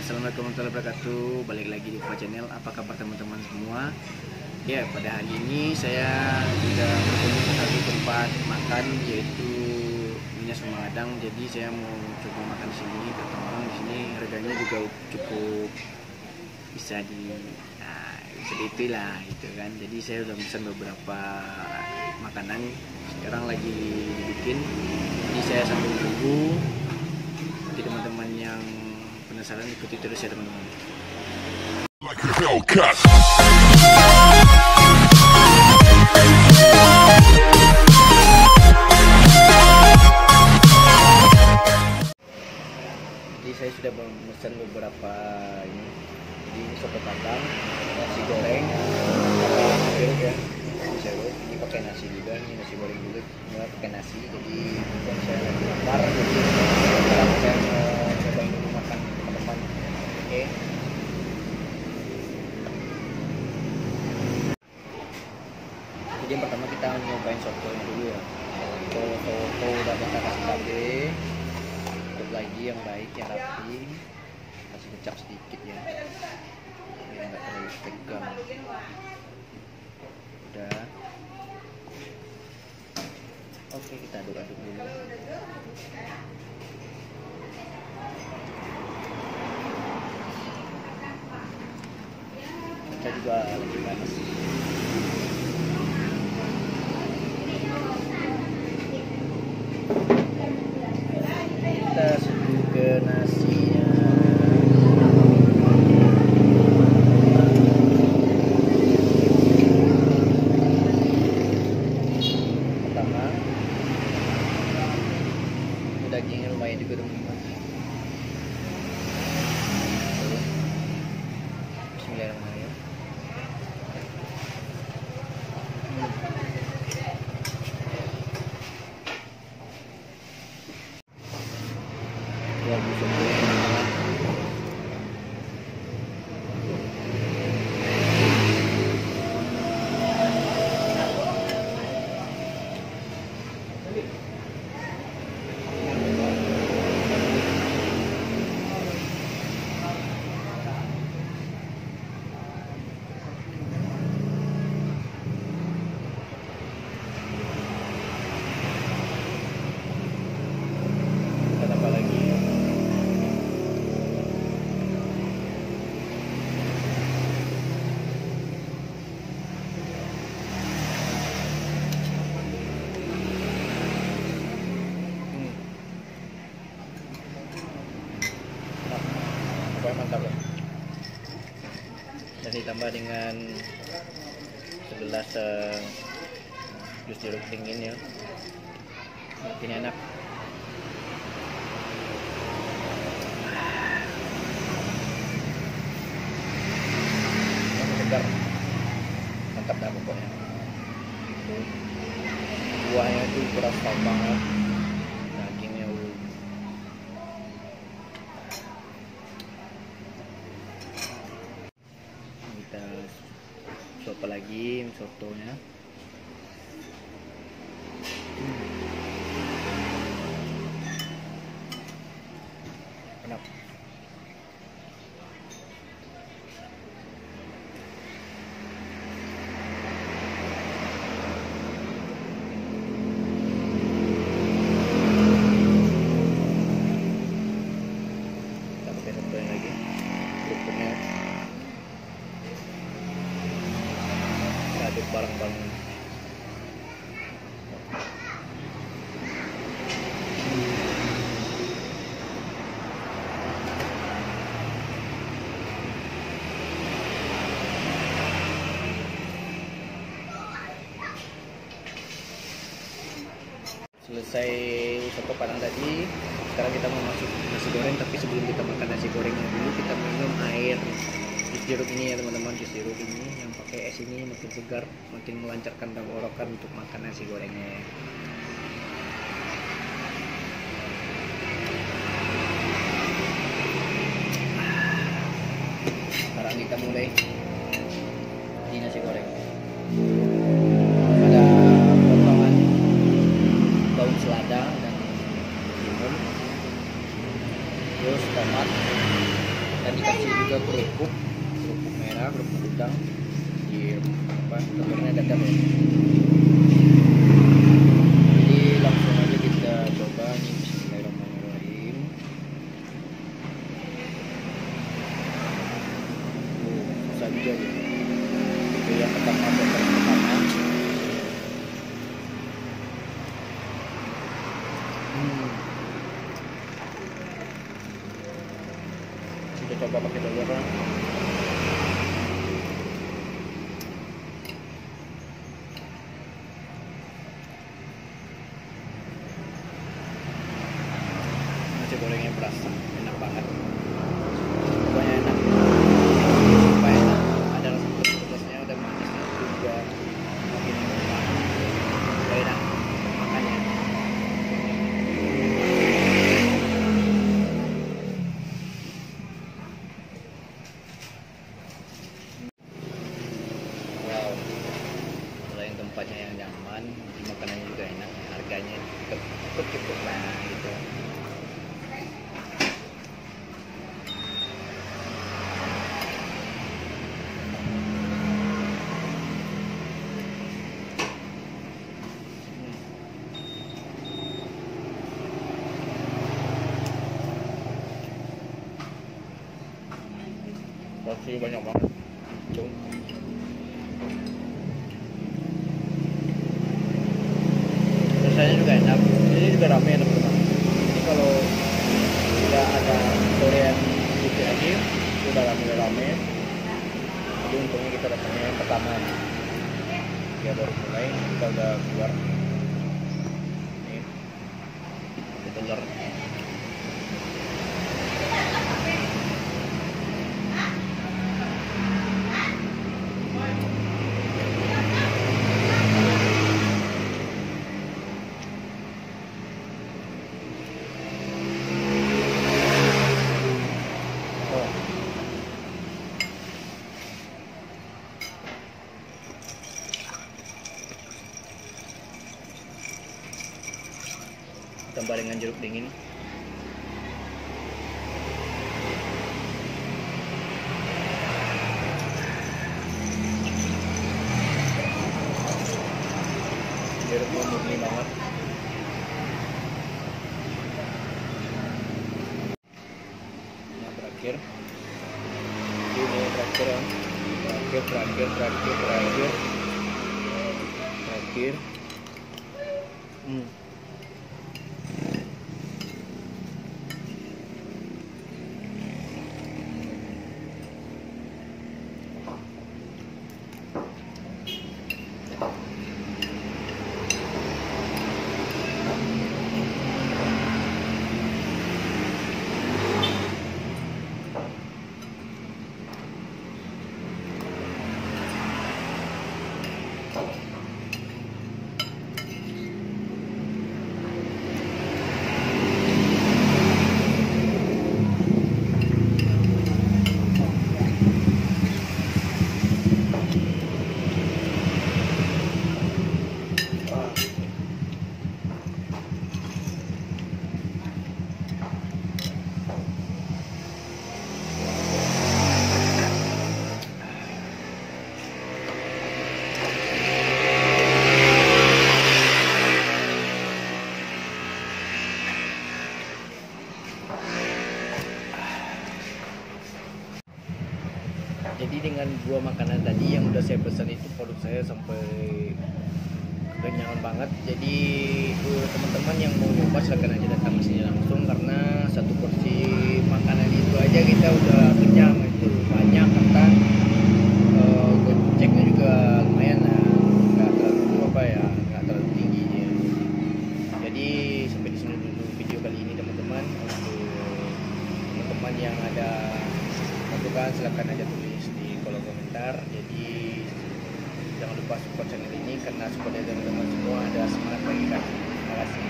Assalamualaikum warahmatullahi wabarakatuh. Balik lagi di Ufa Channel. Apa kabar teman-teman semua? Ya, pada hari ini saya sudah berkunjung ke satu tempat makan, yaitu Minyak Sumadang. Jadi saya mau coba makan di sini. Kata orang di sini harganya juga cukup bisa itulah gitu kan. Jadi saya udah pesan beberapa makanan. Sekarang lagi dibikin. Jadi saya sambil tunggu. Nanti teman-teman yang penasaran ikuti terus ya teman-teman. Like a Hellcat. Jadi saya sudah memesan beberapa ini. Jadi soto padang, nasi goreng, jeruk ya, jeruk. Ini pakai nasi juga, ini nasi goreng juga, ini pakai nasi. Jadi saya lagi lapar, jadi sekarang saya mau cobain dulu makan teman-teman. Oke. Jadi yang pertama kita nyobain sotonya dulu ya. Soto udah kita kasih cabe, tutup lagi yang baik, yang rapi, kasih kecap sedikit ya, biar nggak terlalu tegang. Udah. Oke, kita aduk-aduk dulu. Kita juga lagi panas. Kita seduh ke nasinya. Pertama, dagingnya lumayan juga dong. Bismillahirrahmanirrahim. Ya, busuk. Tambah lagi. Pokoknya mantap loh. Dan ditambah dengan segelas jus jeruk dingin ya, makin enak. Segar, mantap dah pokoknya. Buahnya itu berasa banget, dagingnya kita coba lagi sotonya. Enak. Kita pakai sotonya lagi, kerupuknya kita aduk bareng-bareng. Selesai soto padang tadi, sekarang kita mau masuk nasi goreng. Tapi sebelum kita makan nasi gorengnya dulu, kita minum air jus jeruk ini ya teman-teman. Jus jeruk ini yang pakai es ini makin segar, makin melancarkan tenggorokan untuk makan nasi gorengnya. Sekarang kita mulai di nasi goreng. Ada potongan daun selada dan timun, terus tomat, dan dikasih juga kerupuk merah, kerupuk udang di apa telurnya dadar ya. Jadi langsung aja kita coba nih, bismillahirrahmanirrahim. Susah juga ya. Itu yang pertama. Kita coba pakai telur. Nasi gorengnya berasa enak banget. Pokoknya enak. Sumpah enak. Ada rasa pedasnya, ada manisnya juga. Makin enak. Enak. Makanya. Wow, selain tempatnya yang nyaman, makanannya juga enak, harganya cukup lah gitu. Porsi banyak banget. Tuh. Rasanya juga enak. Ini juga rame ya teman-teman. Ini kalau tidak ada sore yang sedikit lagi, sudah rame-rame. Jadi untungnya kita datangnya yang pertama. Ya baru mulai, kita udah keluar. Ini telur. Tambah dengan jeruk dingin. Jeruknya murni banget. Nah, terakhir ini terakhir Jadi dengan dua makanan tadi yang udah saya pesan itu perut saya sampai kekenyangan banget. Jadi teman-teman yang mau nyoba silahkan aja datang ke sini langsung, karena satu porsi makanan itu aja kita udah kenyang. Itu banyak karena goceknya juga lumayan lah, nggak terlalu apa ya, nggak terlalu tinggi ya. Jadi sampai di sini dulu video kali ini teman-teman. Untuk teman-teman yang ada masukan silahkan aja tulis di kolom komentar. Jadi jangan lupa support channel ini, karena support dari teman-teman semua ada semangat bagi kami. Terima kasih.